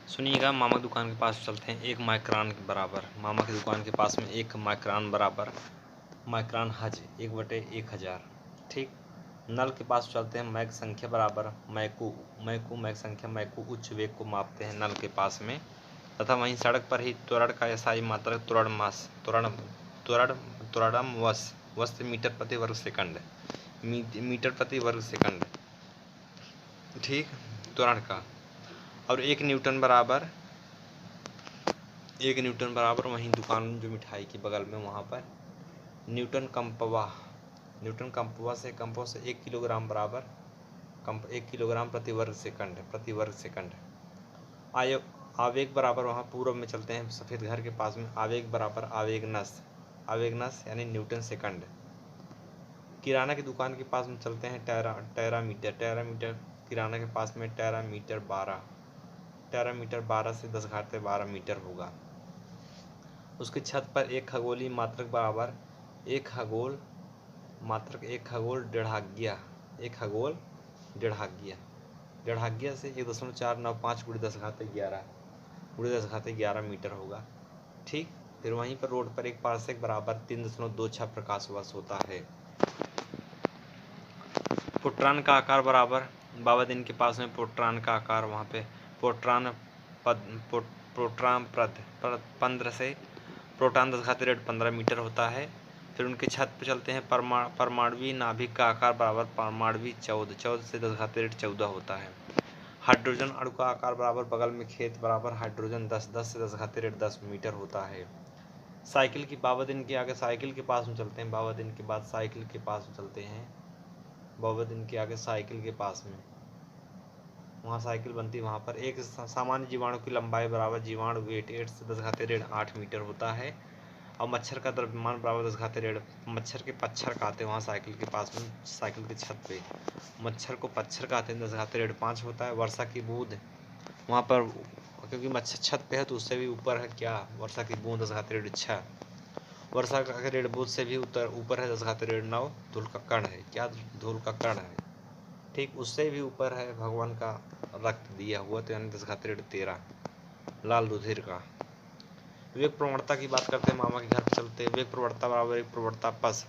सुनिएगा, मामा की दुकान के पास चलते हैं। एक माइक्रान के बराबर मामा की दुकान के पास में एक माइक्रान बराबर माइक्रान हज 1/1000। ठीक। नल के पास चलते हैं। मैक संख्या बराबर मैकू मैकू मैक संख्या मैकू उच्च वेग को मापते हैं नल के पास में। तथा वहीं सड़क पर ही त्वरण का एसआई मात्रक त्वरणम वस्त मीटर प्रति वर्ग सेकंड मीटर प्रति वर्ग सेकंड। ठीक। त्वरण का। और 1 न्यूटन बराबर वहीं दुकान जो मिठाई की बगल में वहाँ पर न्यूटन कंपवा से 1 किलोग्राम बराबर 1 किलोग्राम प्रति वर्ग सेकंड। आवेग बराबर वहाँ पूर्व में चलते हैं सफ़ेद घर के पास में। आवेग बराबर आवेगनस यानी न्यूटन सेकंड। किराना की दुकान के पास में चलते हैं। टेरामीटर किराना के पास में टेरामीटर 12 से 10⁻12 मीटर होगा। उसकी छत पर एक खगोलीय मात्रक बराबर एक खगोल डेढ़ाग्या से 1.495 × 10⁻11 मीटर होगा। ठीक। फिर वहीं पर रोड पर एक पार्सेक बराबर 3.26 प्रकाश वर्ष होता है। पोट्रॉन का आकार बराबर बाबा दिन के पास में पोट्रॉन का आकार वहाँ पे प्रोटॉन 10⁻15 मीटर होता है। फिर उनकी छत पर चलते हैं। परमाणुवीय नाभिक का आकार बराबर परमाणुवीय 14 से 10⁻14 होता है। हाइड्रोजन अणु का आकार बराबर बगल में खेत बराबर हाइड्रोजन 10 से 10⁻10 मीटर होता है। साइकिल की बाबा दिन के आगे साइकिल के पास में चलते हैं। बाबा दिन के बाद साइकिल के पास में चलते हैं। बाबा दिन के आगे साइकिल के पास में वहाँ साइकिल बनती है। वहाँ पर एक सामान्य जीवाणु की लंबाई बराबर जीवाणु वेट 8 से 10⁻8 मीटर होता है। और मच्छर का द्रव्यमान बराबर 10⁻8 मच्छर के पच्छर कहते हैं वहाँ साइकिल के पास में साइकिल की छत पे मच्छर को पच्छर कहते हैं 10⁻5 होता है। वर्षा की बूंद वहाँ पर क्योंकि मच्छर छत पे है तो उससे भी ऊपर है क्या वर्षा की बूंद 10⁻6। वर्षा का रेड बूंद से भी ऊपर है 10⁻9 धूल का कण है क्या धूल का कण है। ठीक। उससे भी ऊपर है भगवान का रक्त दिया हुआ तो यानी 10⁻13 लाल रुधिर का। वेग प्रवणता की बात करते हैं। मामा के घर पर चलते हैं। वेग प्रवणता बराबर वेग प्रवणता पस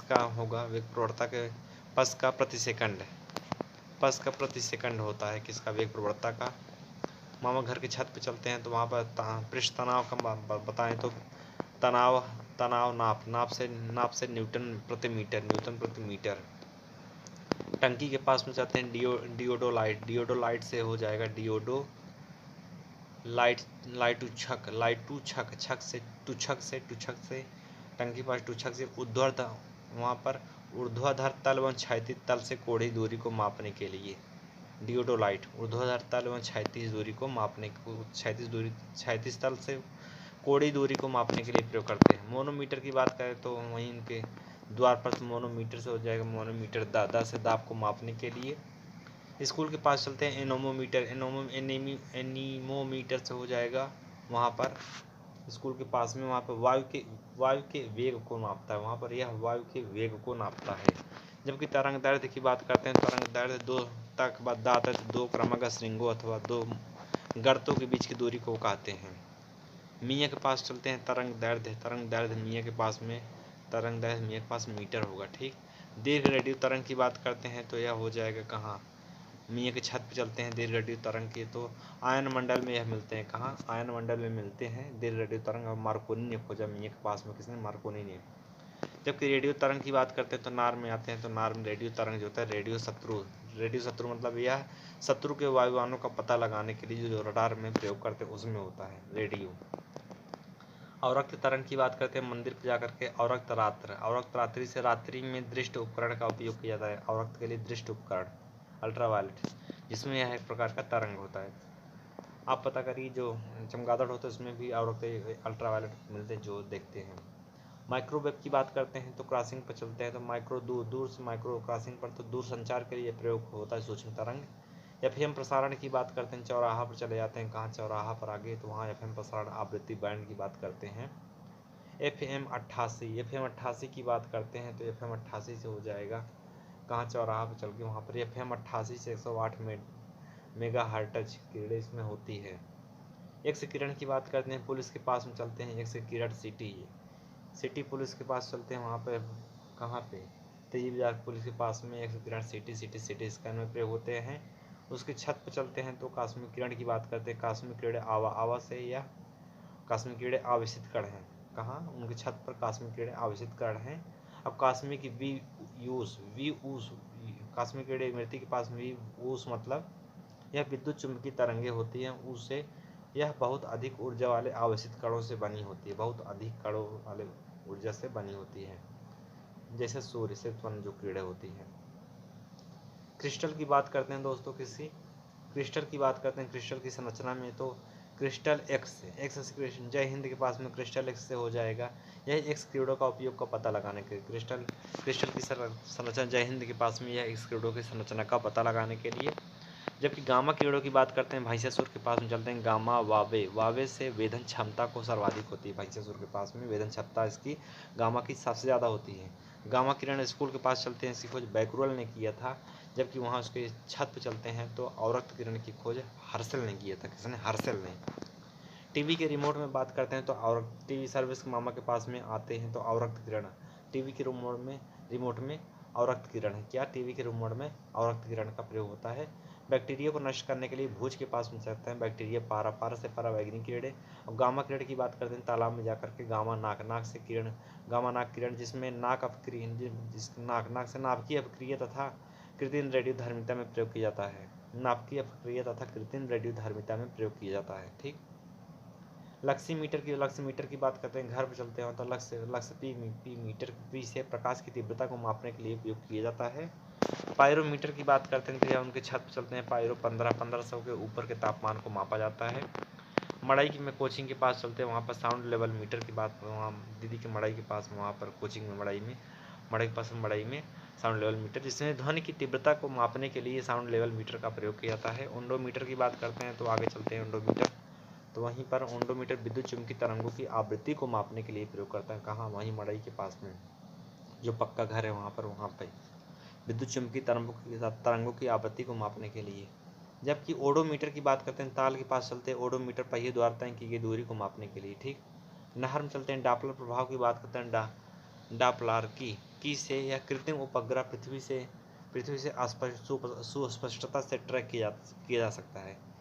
का होगा। वेग प्रवणता के पस का प्रति सेकंड होता है किसका वेग प्रवणता का। मामा घर की छत पे चलते हैं तो वहाँ पर पृष्ठ तनाव का बताएं तो तनाव नाप से न्यूटन प्रति मीटर। टंकी के पास में जाते हैं। डियोडोलाइट से हो जाएगा टूछक से टंकी पास टूछक से वहाँ पर ऊर्ध्वाधर तल एवं क्षैतिज तल से कोढ़ी दूरी को मापने के लिए डियोडोलाइट ऊर्ध्वाधर तल एवं क्षैतिज दूरी को मापने क्षैतिज तल से कोढ़ी दूरी को मापने के लिए प्रयोग करते हैं। मोनोमीटर की बात करें तो वहीं इनके द्वार पर मोनोमीटर से हो जाएगा। मोनोमीटर दादा से दाब को मापने के लिए। स्कूल के पास चलते हैं। एनीमोमीटर से हो जाएगा वहाँ पर स्कूल के पास में वहाँ पर वायु के वेग को नापता है। वहाँ पर यह वायु के वेग को नापता है। जबकि तरंग दैर्ध्य की बात करते हैं। तरंग दैर्ध्य दो क्रमागत श्रृंगों अथवा दो गर्तों के बीच की दूरी को कहते हैं। मियाँ के पास चलते हैं। तरंग दैर्ध्य मियाँ के पास मीटर होगा। ठीक। दीर्घ रेडियो तरंग की बात करते हैं तो यह हो जाएगा कहाँ मियाँ की छत पे चलते हैं। दीर्घ रेडियो तरंग की तो आयन मंडल में यह मिलते हैं। कहाँ आयन मंडल में मिलते हैं दीर्घ रेडियो तरंग। और मार्कोनी ने खोजा मियाँ के पास में किसने मार्कोनी ने। जबकि रेडियो तरंग की बात करते हैं तो नार में आते हैं। तो नार में रेडियो तरंग जो होता है रेडियो शत्रु मतलब यह शत्रु के वायुयानों का पता लगाने के लिए जो रडार में प्रयोग करते हैं उसमें होता है रेडियो। अवरक्त तरंग की बात करते हैं। मंदिर पर जाकर के अवरक्त रात्रि से रात्रि में दृष्टि उपकरण का उपयोग किया जाता है। अवरक्त के लिए दृष्टि उपकरण अल्ट्रावायलेट जिसमें यह एक प्रकार का तरंग होता है। आप पता करिए जो चमगादड़ होता है उसमें भी अवरक्त अल्ट्रावायलेट मिलते हैं जो देखते हैं। माइक्रोवेव की बात करते हैं तो क्रॉसिंग पर चलते हैं। तो दूर से माइक्रो क्रॉसिंग पर तो दूर संचार के लिए प्रयोग होता है सूक्ष्म तरंग। एफएम प्रसारण की बात करते हैं। चौराहा पर चले जाते हैं। कहाँ चौराहा पर आगे तो वहाँ एफएम प्रसारण आवृत्ति बैंड की बात करते हैं। एफएम 88 की बात करते हैं तो एफएम 88 से हो जाएगा कहाँ चौराहा पर चल के वहाँ पर एफएम 88 से 108 मेगा हर्ट्ज किरणें इसमें होती है। एक्स किरण की बात करते हैं, पुलिस के पास में चलते हैं, एक्स किरण सिटी पुलिस के पास चलते हैं, वहाँ पे कहाँ पे तेजी बाजार पुलिस के पास में एक्स किरण सिटी स्कैन में प्रयोग होते हैं। उसकी छत पर चलते हैं तो काश्मीर किरण की बात करते हैं, काश्मीर किरण आवा से या काश्मीर कीड़े आवेशित कण हैं, कहाँ उनकी छत पर काश्मीर कीड़े आवेशित कण हैं। अब काश्मीर की वी ऊस काश्मीर कीड़े मृत्यु के पास वी ऊस मतलब यह विद्युत चुंबकीय तरंगे होती हैं, उससे यह बहुत अधिक ऊर्जा वाले आवेशित कणों से बनी होती है, बहुत अधिक कणों वाले ऊर्जा से बनी होती है, जैसे सूर्य से उत्पन्न जो कीड़े होती हैं। क्रिस्टल की बात करते हैं दोस्तों, क्रिस्टल की बात करते हैं, क्रिस्टल की संरचना में तो क्रिस्टल एक्स से जय हिंद के पास में क्रिस्टल एक्स से हो जाएगा। यह एक्स कीड़ों का उपयोग का पता लगाने के क्रिस्टल की संरचना जय हिंद के पास में यह एक्स कीड़ों की संरचना का पता लगाने के लिए। जबकि गामा कीड़ों की बात करते हैं, महिषासुर के पास में चलते हैं, गामा वावे से वेदन क्षमता को सर्वाधिक होती है, महिषासुर के पास में वेदन क्षमता इसकी गामा की सबसे ज़्यादा होती है। गामा किरण स्कूल के पास चलते हैं, इसकी खोज बैकरुअल ने किया था, जबकि वहाँ उसके छत पर चलते हैं तो अवरक्त किरण की खोज हर्षल ने किया था, किसने? हर्षल ने। टीवी के रिमोट में बात करते हैं तो टीवी सर्विस मामा के पास में आते हैं तो अवरक्त किरण टीवी के रिमोट में अवरक्त किरण है, क्या? टीवी के रिमोट में अवरक्त किरण का प्रयोग होता है। बैक्टीरिया को नष्ट करने के लिए भुज के पास में सकते हैं बैक्टीरिया पारा से परावैंगनी कीड़े। और गामा किरण की बात करते हैं, तालाब में जाकर के गामा नाक से किरण, गामा नाक किरण जिसमें नाक से नाभिकीय अपक्रिया तथा कृत्रिम रेडियोधर्मिता में प्रयोग किया जाता है, नाभिकीय अपक्रिया तथा कृत्रिम रेडियोधर्मिता में प्रयोग किया जाता है। ठीक। लक्ष्य मीटर की बात करते हैं, घर पर चलते हैं तो लक्ष्य पी मीटर पी से प्रकाश की तीव्रता को मापने के लिए उपयोग किया जाता है। पायरोमीटर की बात करते हैं तो यह उनके छत पर चलते हैं, पायरो 1500 के ऊपर के तापमान को मापा जाता है। मड़ई की में कोचिंग के पास चलते हैं, वहाँ पर साउंड लेवल मीटर की बात, वहाँ दीदी के मड़ई के पास, वहाँ पर कोचिंग में मड़ई में साउंड लेवल मीटर, जिसमें ध्वनि की तीव्रता को मापने के लिए साउंड लेवल मीटर का प्रयोग किया जाता है। ओंडोमीटर की बात करते हैं तो आगे चलते हैं, ओंडोमीटर तो वहीं पर ओंडोमीटर विद्युत चुम्बकीय तरंगों की आवृत्ति को मापने के लिए प्रयोग करता है, कहाँ? वहीं मड़ई के पास में जो पक्का घर है वहाँ पर विद्युत चुम्बकीय तरंगों की आवृत्ति को मापने के लिए। जबकि ओडोमीटर की बात करते हैं, ताल के पास चलते हैं, ओडोमीटर पहिए द्वारा तय की गई दूरी को मापने के लिए। ठीक। नहर में चलते हैं, डापलर प्रभाव की बात करते हैं, डापलार की से यह कृत्रिम उपग्रह पृथ्वी से सुस्पष्टता से ट्रैक किया जा सकता है।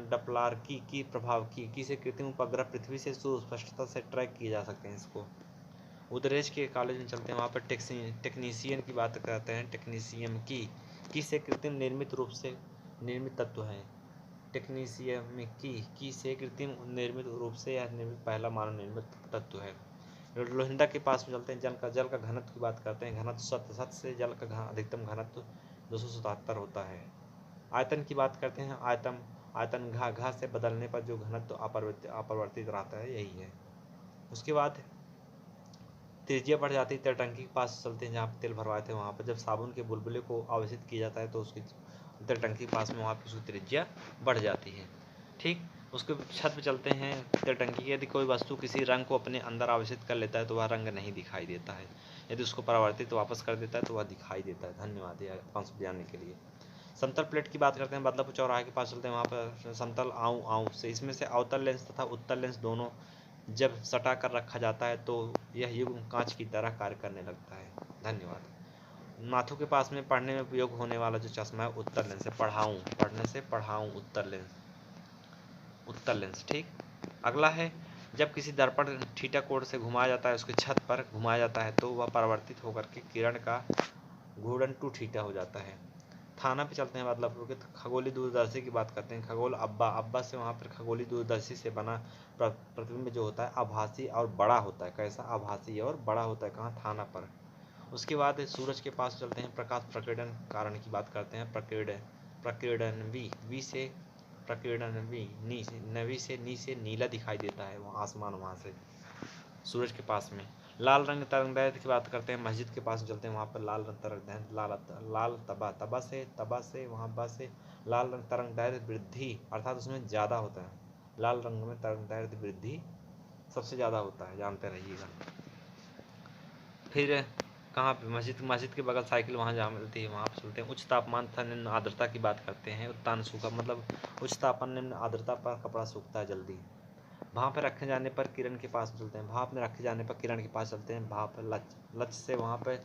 डपलार की प्रभाव की से कृत्रिम उपग्रह पृथ्वी से सुस्पष्टता से ट्रैक किए जा सकते हैं इसको। उदरेश के कॉलेज में चलते हैं, वहाँ पर टेक्नीशियन की बात करते हैं, टेक्नीशियम की से कृत्रिम निर्मित रूप से निर्मित तत्व हैं। टेक्नीशियम की से कृत्रिम निर्मित रूप से यह निर्मित पहला मानव निर्मित तत्व है। लोहिंदा के पास में चलते हैं, जल का घनत्व की बात करते हैं, घनत्व सत से जल का अधिकतम घनत्व 277 होता है। आयतन की बात करते हैं, आयतन घा से बदलने पर जो घनत्व अपरिवर्तित रहता है यही है। उसके बाद त्रिज्या बढ़ जाती है, तलटंकी के पास चलते हैं, जहाँ पर तेल भरवाए थे वहाँ पर जब साबुन के बुलबुले को आवेशित किया जाता है तो उसकी तलटंकी के पास में वहाँ पर उसकी त्रिज्या बढ़ जाती है। ठीक। उसके छत पर चलते हैं, तलटंकी की यदि कोई वस्तु किसी रंग को अपने अंदर आवेशित कर लेता है तो वह रंग नहीं दिखाई देता है, यदि उसको परावर्तित वापस कर देता है तो वह दिखाई देता है। धन्यवाद यह कॉन्सेप्ट जानने के लिए। समतल प्लेट की बात करते हैं, बदलापुर चौराहे के पास चलते हैं, वहाँ पर समतल आऊँ से इसमें से अवतल लेंस तथा उत्तल लेंस दोनों जब सटा कर रखा जाता है तो यह युग्म कांच की तरह कार्य करने लगता है। धन्यवाद। नाथों के पास में पढ़ने में उपयोग होने वाला जो चश्मा है उत्तल लेंस है, पढ़ने से पढ़ाऊँ उत्तल लेंस। ठीक। अगला है, जब किसी दर्पण थीटा कोण से घुमाया जाता है, उसकी छत पर घुमाया जाता है तो वह परावर्तित होकर के किरण का घूर्णन 2 थीटा हो जाता है। थाना पे चलते हैं, बदलापुर के खगोलीय दूरदर्शी की बात करते हैं, खगोल अब्बा से वहाँ पर खगोलीय दूरदर्शी से बना प्रतिबिंब जो होता है आभासी और बड़ा होता है, कैसा? आभासी और बड़ा होता है, कहाँ? थाना पर। उसके बाद सूरज के पास चलते हैं, प्रकाश प्रकीर्णन कारण की बात करते हैं, प्रकीर्णन वी से प्रकीर्णन नवी से नीला दिखाई देता है वहाँ आसमान, वहाँ से सूरज के पास में। लाल रंग तरंगदैर्घ्य की बात करते हैं, मस्जिद के पास चलते हैं, वहाँ पर लाल रंग तरंगदैर्घ्य लाल तबा से वहाँ बा से लाल रंग तरंगदैर्घ्य वृद्धि अर्थात उसमें ज़्यादा होता है, लाल रंग में तरंगदैर्घ्य वृद्धि सबसे ज़्यादा होता है, जानते रहिएगा। फिर कहाँ पे? मस्जिद के बगल साइकिल वहाँ जहाँ मिलती है वहाँ पे चलते हैं। उच्च तापमान तथा निम्न आर्द्रता की बात करते हैं। उत्तान सूखा मतलब उच्च तापमान निम्न आर्द्रता पर कपड़ा सूखता है जल्दी। भाप में रखे जाने पर किरण के पास चलते हैं। भाप में रखे जाने पर किरण के पास चलते हैं। भाप लक्ष्य से वहाँ पर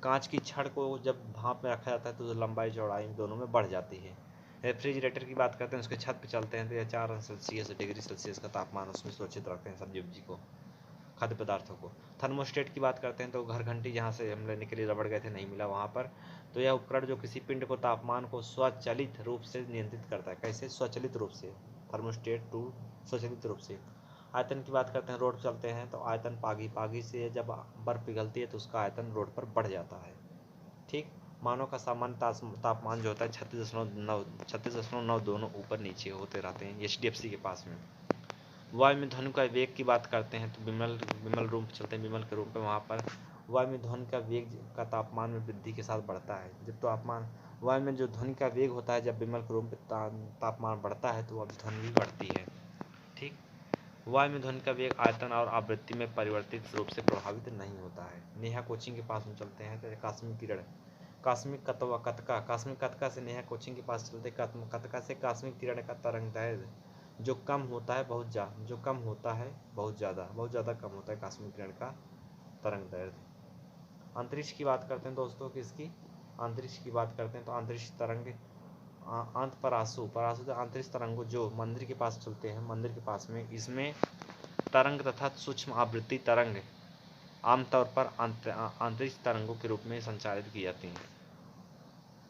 कांच की छड़ को जब भाप में रखा जाता है तो लंबाई चौड़ाई दोनों में बढ़ जाती है। रेफ्रिजरेटर की बात करते हैं, उसके छत पे चलते हैं तो यह 4 डिग्री सेल्सियस का तापमान उसमें सुरक्षित रखते हैं सब्जी उब्जी को, खाद्य पदार्थों को। थर्मोस्टेट की बात करते हैं तो घर घंटी जहाँ से हम लेने के लिए रबड़ गए थे नहीं मिला वहाँ पर, तो यह उपकरण जो किसी पिंड को तापमान को स्वचालित रूप से नियंत्रित करता है। कैसे? स्वचालित रूप से, थर्मोस्टेट टू स्वचालित रूप से। आयतन की बात करते हैं, रोड पर चलते हैं तो आयतन पागी से जब बर्फ पिघलती है तो उसका आयतन रोड पर बढ़ जाता है। ठीक। मानव का सामान्य तापमान जो होता है 36.9 दोनों ऊपर नीचे होते रहते हैं HDFC के पास में। वायु में ध्वनि का वेग की बात करते हैं तो विमल रूम पर चलते हैं। विमल के रूम पे वहाँ पर वायु में ध्वनि का वेग का तापमान में वृद्धि के साथ बढ़ता है। जब तापमान वायु में जो ध्वनि का वेग होता है, जब विमल के रूम पे तापमान बढ़ता है तो वह ध्वनि भी बढ़ती है। ठीक। वायु में ध्वनि का वेग आयतन और आवृत्ति में परिवर्तित रूप से प्रभावित नहीं होता है। नेहा कोचिंग के पास में चलते हैं तो कास्मिक किरण, कास्मिक कतका से नेहा कोचिंग के पास चलते कतका से कास्मिक किरण का तरंग दैर्ध्य जो कम होता है बहुत ज़्यादा कम होता है कास्मिक किरण का तरंग दैर्ध्य। अंतरिक्ष की बात करते हैं दोस्तों, किसकी? अंतरिक्ष की बात करते हैं तो अंतरिक्ष तरंग परासु तो अंतरिक्ष तरंगों जो मंदिर के पास चलते हैं, मंदिर के पास में, इसमें तरंग तथा सूक्ष्म आवृत्ति तरंग आमतौर पर अंतरिक्ष तरंगों के रूप में संचालित की जाती हैं।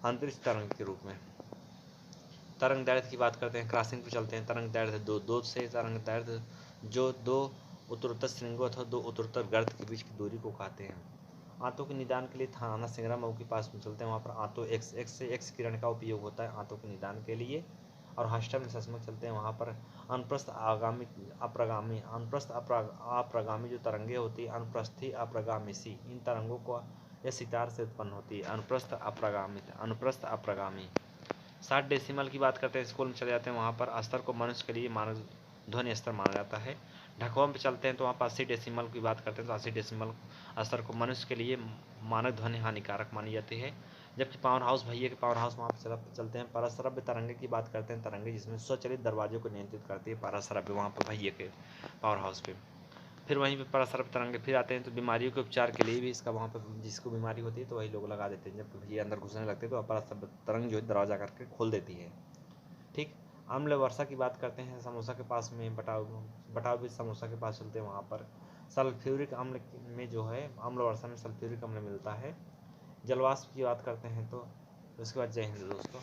अंतरिक्ष तरंग के रूप में। तरंग दैर्ध्य की बात करते हैं, क्रॉसिंग पे चलते हैं। तरंग दैर्ध्य दो से तरंग दैर्ध्य जो दो उत्तरोत्तर श्रृंगों अथवा दो उत्तरोत्तर गर्त के बीच की दूरी को कहते हैं। आंतों के निदान के लिए थाना सिंगरा मऊ के पास में चलते हैं, वहाँ पर आंतों एक्स किरण का उपयोग होता है आंतों के निदान के लिए। और हॉस्टल में सचमुच चलते हैं, वहाँ पर अनुप्रस्थ अप्रगामी जो तरंगे होती है, अनुप्रस्थी अप्रगामी इन तरंगों को यह सितार से उत्पन्न होती है। अनुप्रस्थ अप्रगामी। 60 डेसिमल की बात करते हैं, स्कूल में चले जाते हैं, वहाँ पर स्तर को मनुष्य के लिए मानक ध्वनि स्तर माना जाता है। ढकवाम पे चलते हैं तो वहाँ पर 80 डेसिमल की बात करते हैं तो 80 डेसिमल स्तर को मनुष्य के लिए मानक ध्वनि हानिकारक मानी जाती है। जबकि पावर हाउस, भैया के पावर हाउस, वहाँ पर चलते हैं। परस्रव्य तरंगे की बात करते हैं, तरंगे जिसमें स्वचालित दरवाजों को नियंत्रित करती है परस्रव्य, वहाँ पर भैया के पावर हाउस पे। फिर वहीं पे परस्रव्य तरंगे फिर आते हैं तो बीमारियों के उपचार के लिए भी इसका वहाँ पर जिसको बीमारी होती है तो वही लोग लगा देते हैं। जब भैया अंदर घुसने लगते हैं तो परस्रव्य तरंग जो है दरवाजा करके खोल देती है। ठीक। अम्ल वर्षा की बात करते हैं, समोसा के पास में बटाव भी समोसा के पास चलते हैं, वहाँ पर सल्फ्यूरिक अम्ल में जो है अम्ल वर्षा में सल्फ्यूरिक अम्ल मिलता है। जलवाष्प की बात करते हैं तो उसके बाद जय हिंद दोस्तों।